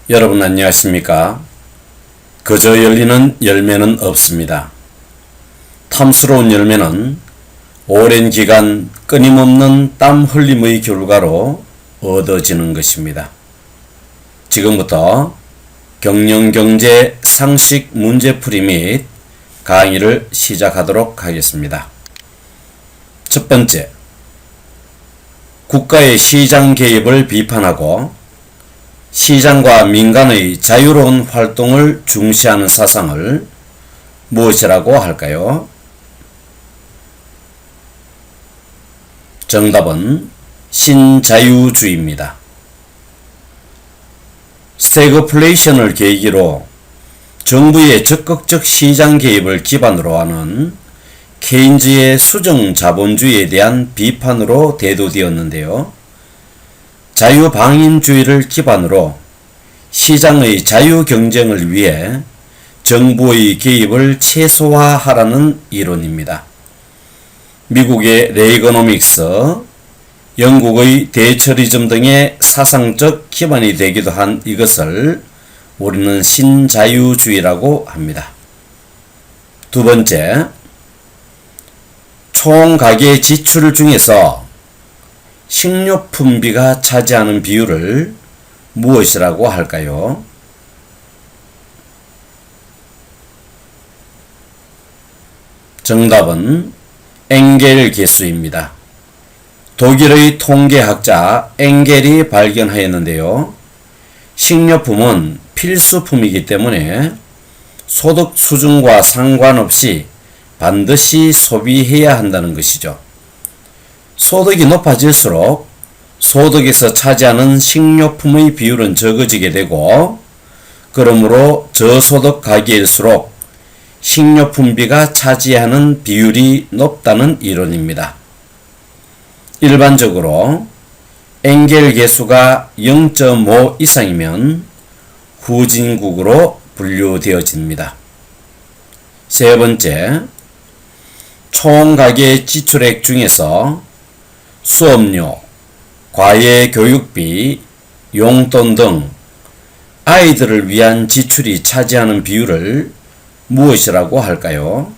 여러분 안녕하십니까? 그저 열리는 열매는 없습니다. 탐스러운 열매는 오랜 기간 끊임없는 땀 흘림의 결과로 얻어지는 것입니다. 지금부터 경영경제 상식 문제풀이 및 강의를 시작하도록 하겠습니다. 첫 번째, 국가의 시장 개입을 비판하고 시장과 민간의 자유로운 활동을 중시하는 사상을 무엇이라고 할까요? 정답은 신자유주의입니다. 스태그플레이션을 계기로 정부의 적극적 시장 개입을 기반으로 하는 케인즈의 수정자본주의에 대한 비판으로 대두되었는데요. 자유방임주의를 기반으로 시장의 자유경쟁을 위해 정부의 개입을 최소화하라는 이론입니다. 미국의 레이거노믹스, 영국의 대처리즘 등의 사상적 기반이 되기도 한 이것을 우리는 신자유주의라고 합니다. 두 번째, 총 가계 지출 중에서 식료품비가 차지하는 비율을 무엇이라고 할까요? 정답은 엥겔 계수입니다. 독일의 통계학자 엥겔이 발견하였는데요. 식료품은 필수품이기 때문에 소득 수준과 상관없이 반드시 소비해야 한다는 것이죠. 소득이 높아질수록 소득에서 차지하는 식료품의 비율은 적어지게 되고, 그러므로 저소득 가계일수록 식료품비가 차지하는 비율이 높다는 이론입니다. 일반적으로 엥겔 계수가 0.5 이상이면 후진국으로 분류되어집니다. 세 번째, 총 가계 지출액 중에서 수업료, 과외 교육비, 용돈 등 아이들을 위한 지출이 차지하는 비율을 무엇이라고 할까요?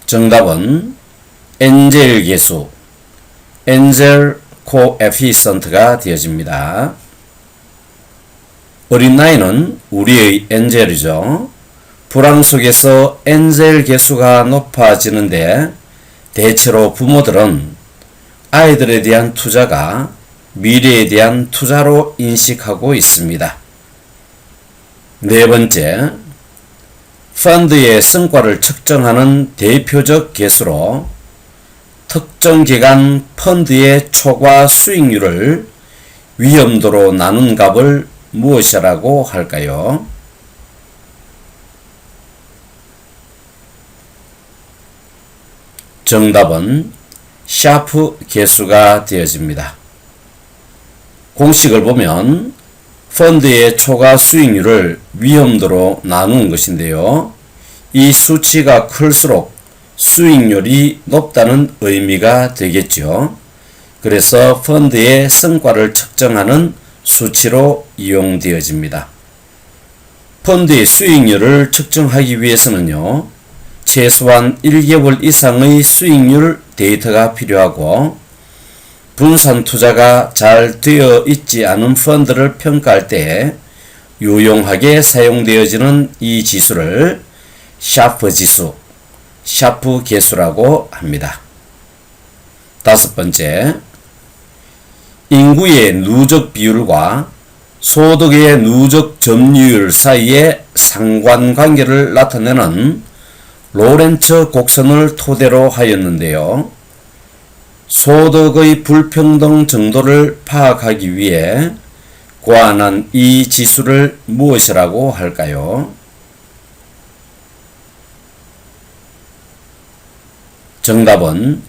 정답은 엔젤 계수, 엔젤 코에피션트가 되어집니다. 어린 나이는 우리의 엔젤이죠. 불황 속에서 엔젤 계수가 높아지는데 대체로 부모들은 아이들에 대한 투자가 미래에 대한 투자로 인식하고 있습니다. 네 번째, 펀드의 성과를 측정하는 대표적 계수로 특정 기간 펀드의 초과 수익률을 위험도로 나눈 값을 무엇이라고 할까요? 정답은 샤프 계수가 되어집니다. 공식을 보면 펀드의 초과 수익률을 위험도로 나누는 것인데요. 이 수치가 클수록 수익률이 높다는 의미가 되겠죠. 그래서 펀드의 성과를 측정하는 수치로 이용되어집니다. 펀드의 수익률을 측정하기 위해서는요, 최소한 1개월 이상의 수익률 데이터가 필요하고, 분산 투자가 잘 되어 있지 않은 펀드를 평가할 때 유용하게 사용되어지는 이 지수를 샤프 지수, 샤프 계수라고 합니다. 다섯 번째, 인구의 누적 비율과 소득의 누적 점유율 사이의 상관관계를 나타내는 로렌츠 곡선을 토대로 하였는데요. 소득의 불평등 정도를 파악하기 위해 고안한 이 지수를 무엇이라고 할까요? 정답은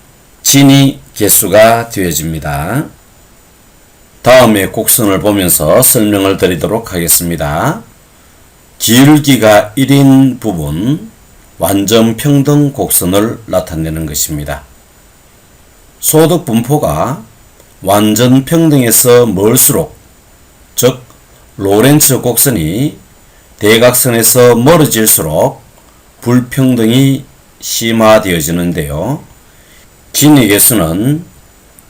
지니 계수가 되어집니다. 다음에 곡선을 보면서 설명을 드리도록 하겠습니다. 기울기가 1인 부분 완전 평등 곡선을 나타내는 것입니다. 소득 분포가 완전 평등에서 멀수록, 즉 로렌츠 곡선이 대각선에서 멀어질수록 불평등이 심화되어지는데요. 진위 계수는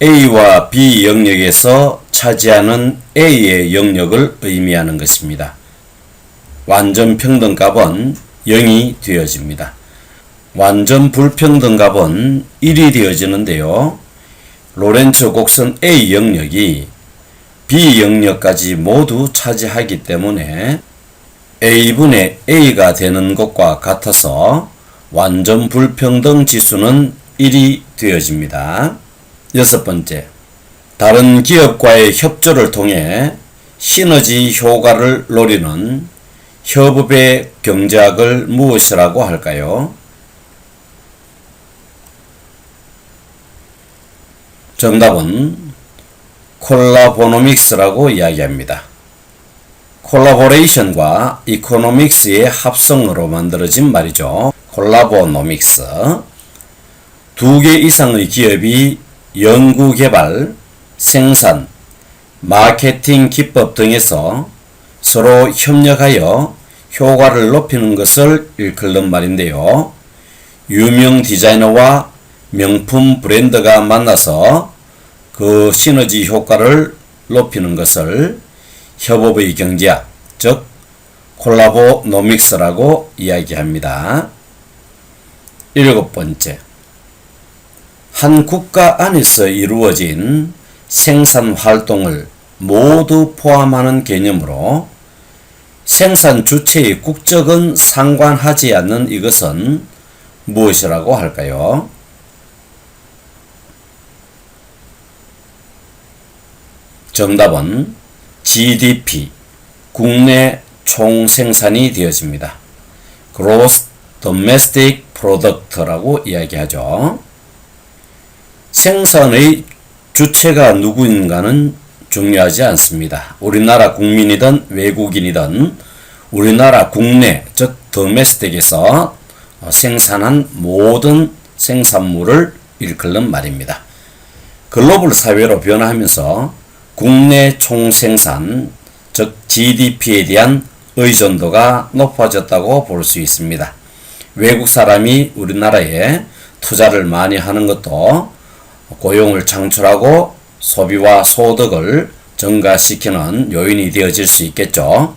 A와 B 영역에서 차지하는 A의 영역을 의미하는 것입니다. 완전 평등값은 0이 되어집니다. 완전 불평등값은 1이 되어지는데요. 로렌츠 곡선 A 영역이 B 영역까지 모두 차지하기 때문에 A분의 A가 되는 것과 같아서 완전 불평등 지수는 1이 되어집니다. 여섯 번째, 다른 기업과의 협조를 통해 시너지 효과를 노리는 협업의 경제학을 무엇이라고 할까요? 정답은 콜라보노믹스라고 이야기합니다. 콜라보레이션과 이코노믹스의 합성으로 만들어진 말이죠. 콜라보노믹스. 2개 이상의 기업이 연구개발, 생산, 마케팅 기법 등에서 서로 협력하여 효과를 높이는 것을 일컫는 말인데요. 유명 디자이너와 명품 브랜드가 만나서 그 시너지 효과를 높이는 것을 협업의 경제학, 즉 콜라보노믹스라고 이야기합니다. 일곱 번째, 한 국가 안에서 이루어진 생산 활동을 모두 포함하는 개념으로 생산 주체의 국적은 상관하지 않는 이것은 무엇이라고 할까요? 정답은 GDP, 국내 총생산이 되어집니다. Gross Domestic Product라고 이야기하죠. 생산의 주체가 누구인가는 중요하지 않습니다. 우리나라 국민이든 외국인이든 우리나라 국내, 즉 domestic에서 생산한 모든 생산물을 일컫는 말입니다. 글로벌 사회로 변화하면서 국내 총생산, 즉 GDP에 대한 의존도가 높아졌다고 볼 수 있습니다. 외국 사람이 우리나라에 투자를 많이 하는 것도 고용을 창출하고 소비와 소득을 증가시키는 요인이 되어질 수 있겠죠.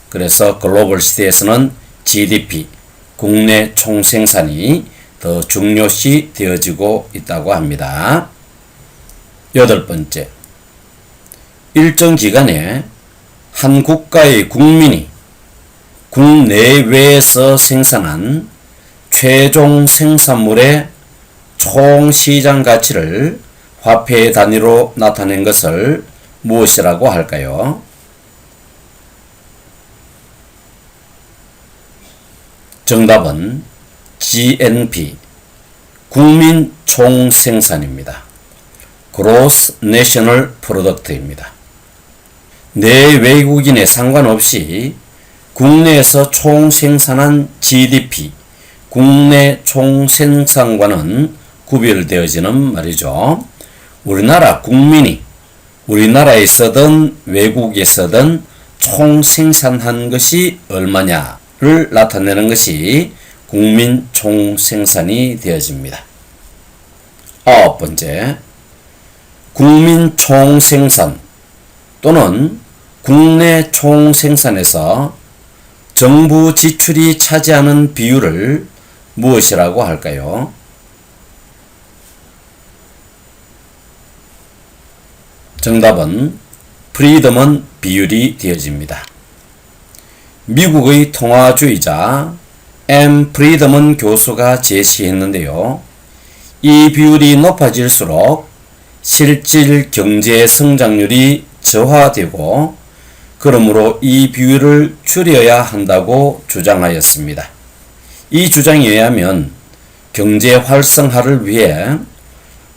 그래서 글로벌 시대에서는 GDP, 국내 총생산이 더 중요시 되어지고 있다고 합니다. 여덟 번째, 일정 기간에 한 국가의 국민이 국내외에서 생산한 최종 생산물의 총 시장 가치를 화폐 단위로 나타낸 것을 무엇이라고 할까요? 정답은 GNP, 국민 총생산입니다. Gross National Product입니다. 내 외국인에 상관없이 국내에서 총생산한 GDP, 국내 총생산과는 구별되어지는 말이죠. 우리나라 국민이 우리나라에서든 외국에서든 총생산한 것이 얼마냐를 나타내는 것이 국민 총생산이 되어집니다. 아홉 번째, 국민 총생산 또는 국내 총생산에서 정부 지출이 차지하는 비율을 무엇이라고 할까요? 정답은 프리덤은 비율이 되어집니다. 미국의 통화주의자 M. 프리덤은 교수가 제시했는데요. 이 비율이 높아질수록 실질 경제 성장률이 저하되고 그러므로 이 비율을 줄여야 한다고 주장하였습니다. 이 주장에 의하면 경제 활성화를 위해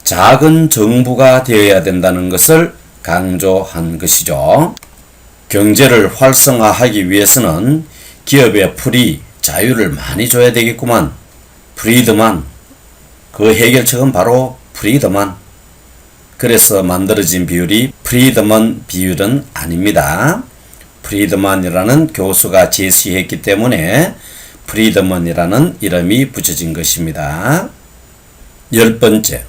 작은 정부가 되어야 된다는 것을 강조한 것이죠. 경제를 활성화하기 위해서는 기업의 프리, 자유를 많이 줘야 되겠구만. 프리드만, 그 해결책은 바로 프리드만. 그래서 만들어진 비율이 프리드먼 비율은 아닙니다. 프리드먼이라는 교수가 제시했기 때문에 프리드먼이라는 이름이 붙여진 것입니다. 10번째,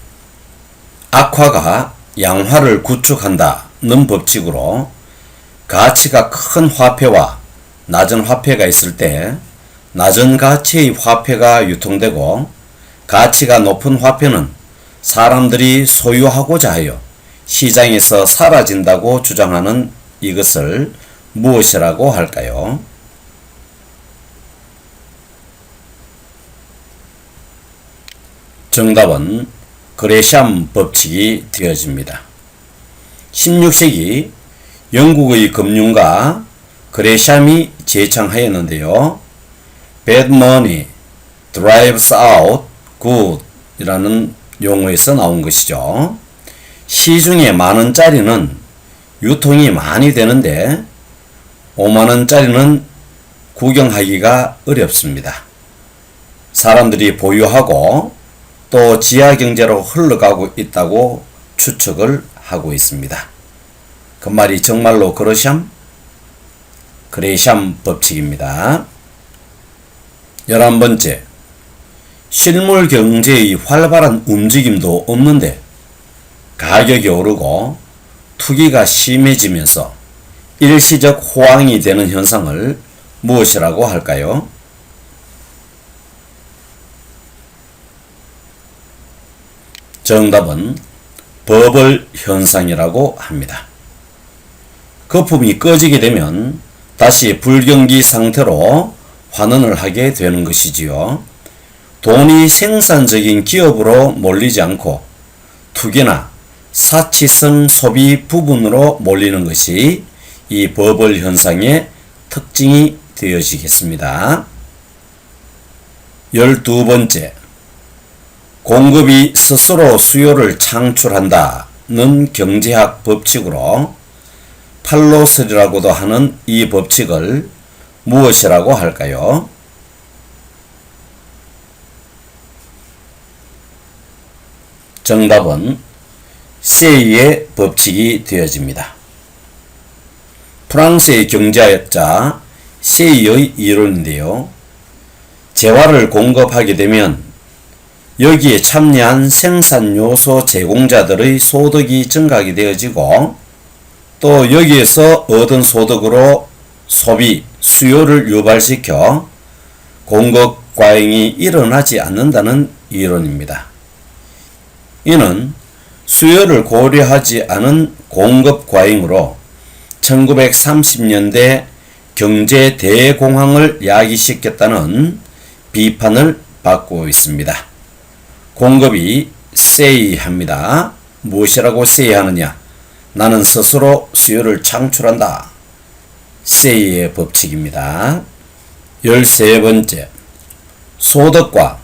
악화가 양화를 구축한다는 법칙으로 가치가 큰 화폐와 낮은 화폐가 있을 때 낮은 가치의 화폐가 유통되고 가치가 높은 화폐는 사람들이 소유하고자 하여 시장에서 사라진다고 주장하는 이것을 무엇이라고 할까요? 정답은 그레샴 법칙이 되어집니다. 16세기 영국의 금융가 그레샴이 제창하였는데요. Bad money drives out good 이라는 용어에서 나온 것이죠. 시중에 만원짜리는 유통이 많이 되는데 5만원짜리는 구경하기가 어렵습니다. 사람들이 보유하고 또 지하경제로 흘러가고 있다고 추측을 하고 있습니다. 그 말이 정말로 그레샴 법칙입니다. 11번째, 실물 경제의 활발한 움직임도 없는데 가격이 오르고 투기가 심해지면서 일시적 호황이 되는 현상을 무엇이라고 할까요? 정답은 버블 현상이라고 합니다. 거품이 꺼지게 되면 다시 불경기 상태로 환원을 하게 되는 것이지요. 돈이 생산적인 기업으로 몰리지 않고 투기나 사치성 소비 부분으로 몰리는 것이 이 버블 현상의 특징이 되어지겠습니다. 12번째, 공급이 스스로 수요를 창출한다는 경제학 법칙으로 팔로스리라고도 하는 이 법칙을 무엇이라고 할까요? 정답은 세이의 법칙이 되어집니다. 프랑스의 경제학자 세이의 이론인데요. 재화를 공급하게 되면 여기에 참여한 생산요소 제공자들의 소득이 증가하게 되어지고 또 여기에서 얻은 소득으로 소비, 수요를 유발시켜 공급 과잉이 일어나지 않는다는 이론입니다. 이는 수요를 고려하지 않은 공급 과잉으로 1930년대 경제 대공황을 야기시켰다는 비판을 받고 있습니다. 공급이 세이합니다. 무엇이라고 세이하느냐? 나는 스스로 수요를 창출한다. 세이의 법칙입니다. 13번째, 소득과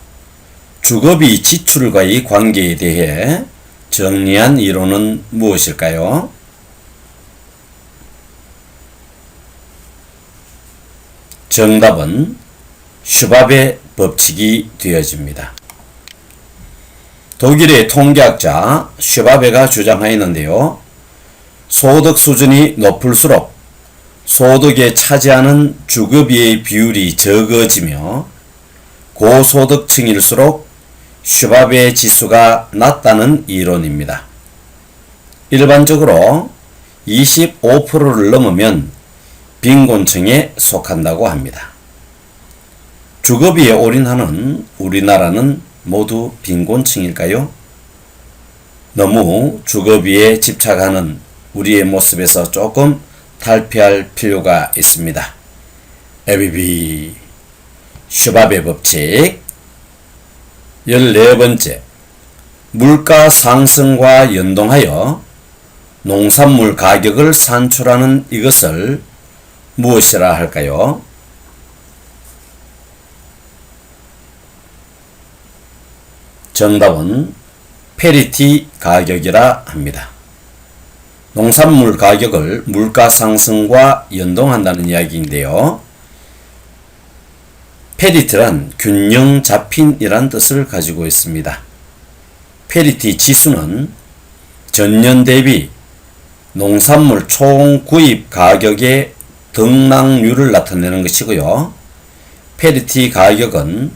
주거비 지출과의 관계에 대해 정리한 이론은 무엇일까요? 정답은 슈밥의 법칙이 되어집니다. 독일의 통계학자 슈바베가 주장하였는데요. 소득 수준이 높을수록 소득에 차지하는 주거비의 비율이 적어지며 고소득층일수록 슈바베 지수가 낮다는 이론입니다. 일반적으로 25%를 넘으면 빈곤층에 속한다고 합니다. 주거비에 올인하는 우리나라는 모두 빈곤층일까요? 너무 주거비에 집착하는 우리의 모습에서 조금 탈피할 필요가 있습니다. ABB 슈밥의 법칙. 14번째, 물가 상승과 연동하여 농산물 가격을 산출하는 이것을 무엇이라 할까요? 정답은 페리티 가격이라 합니다. 농산물 가격을 물가 상승과 연동한다는 이야기인데요. 페리티란 균형 잡힌이란 뜻을 가지고 있습니다. 페리티 지수는 전년 대비 농산물 총 구입 가격의 등락률을 나타내는 것이고요. 페리티 가격은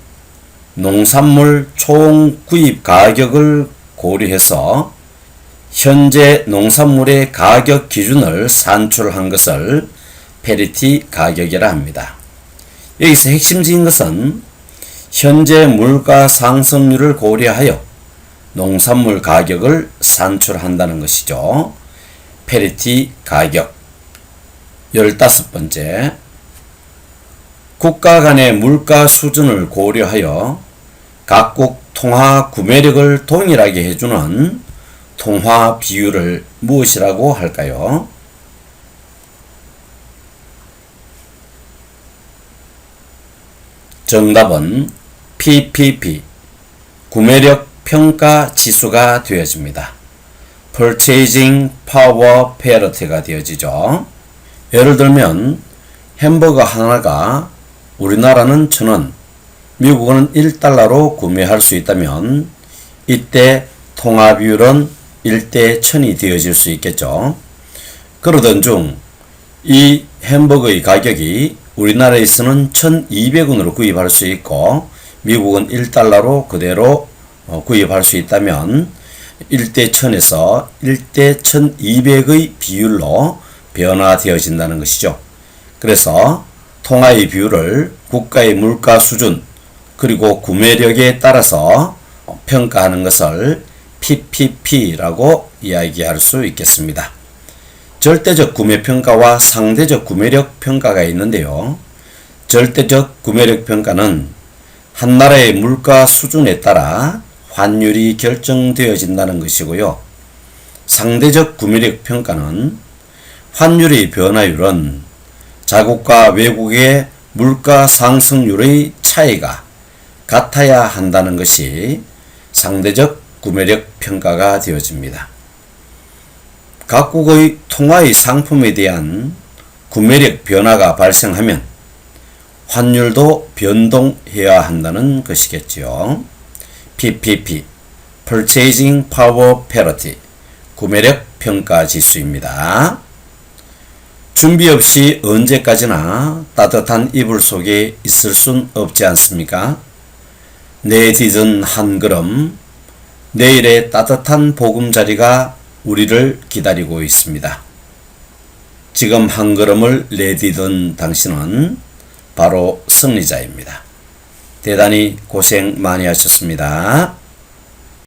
농산물 총 구입 가격을 고려해서 현재 농산물의 가격 기준을 산출한 것을 페리티 가격이라 합니다. 여기서 핵심적인 것은 현재 물가 상승률을 고려하여 농산물 가격을 산출한다는 것이죠. 페리티 가격. 15번째, 국가 간의 물가 수준을 고려하여 각국 통화 구매력을 동일하게 해주는 통화 비율을 무엇이라고 할까요? 정답은 PPP, 구매력 평가 지수가 되어집니다. Purchasing Power Parity가 되어지죠. 예를 들면 햄버거 하나가 우리나라는 1,000원, 미국은 1달러로 구매할 수 있다면 이때 통화 비율은 1대 1000이 되어질 수 있겠죠. 그러던 중 이 햄버거의 가격이 우리나라에서는 1200원으로 구입할 수 있고 미국은 1달러로 그대로 구입할 수 있다면 1대 1000에서 1대 1200의 비율로 변화되어진다는 것이죠. 그래서 통화의 비율을 국가의 물가 수준 그리고 구매력에 따라서 평가하는 것을 PPP라고 이야기할 수 있겠습니다. 절대적 구매평가와 상대적 구매력 평가가 있는데요. 절대적 구매력 평가는 한 나라의 물가 수준에 따라 환율이 결정되어진다는 것이고요. 상대적 구매력 평가는 환율의 변화율은 자국과 외국의 물가 상승률의 차이가 같아야 한다는 것이 상대적 구매력 평가가 되어집니다. 각국의 통화의 상품에 대한 구매력 변화가 발생하면 환율도 변동해야 한다는 것이겠지요. PPP, Purchasing Power Parity, 구매력 평가 지수입니다. 준비 없이 언제까지나 따뜻한 이불 속에 있을 순 없지 않습니까? 내디딘 한 걸음, 내일의 따뜻한 보금자리가 우리를 기다리고 있습니다. 지금 한 걸음을 내디딘 당신은 바로 승리자입니다. 대단히 고생 많이 하셨습니다.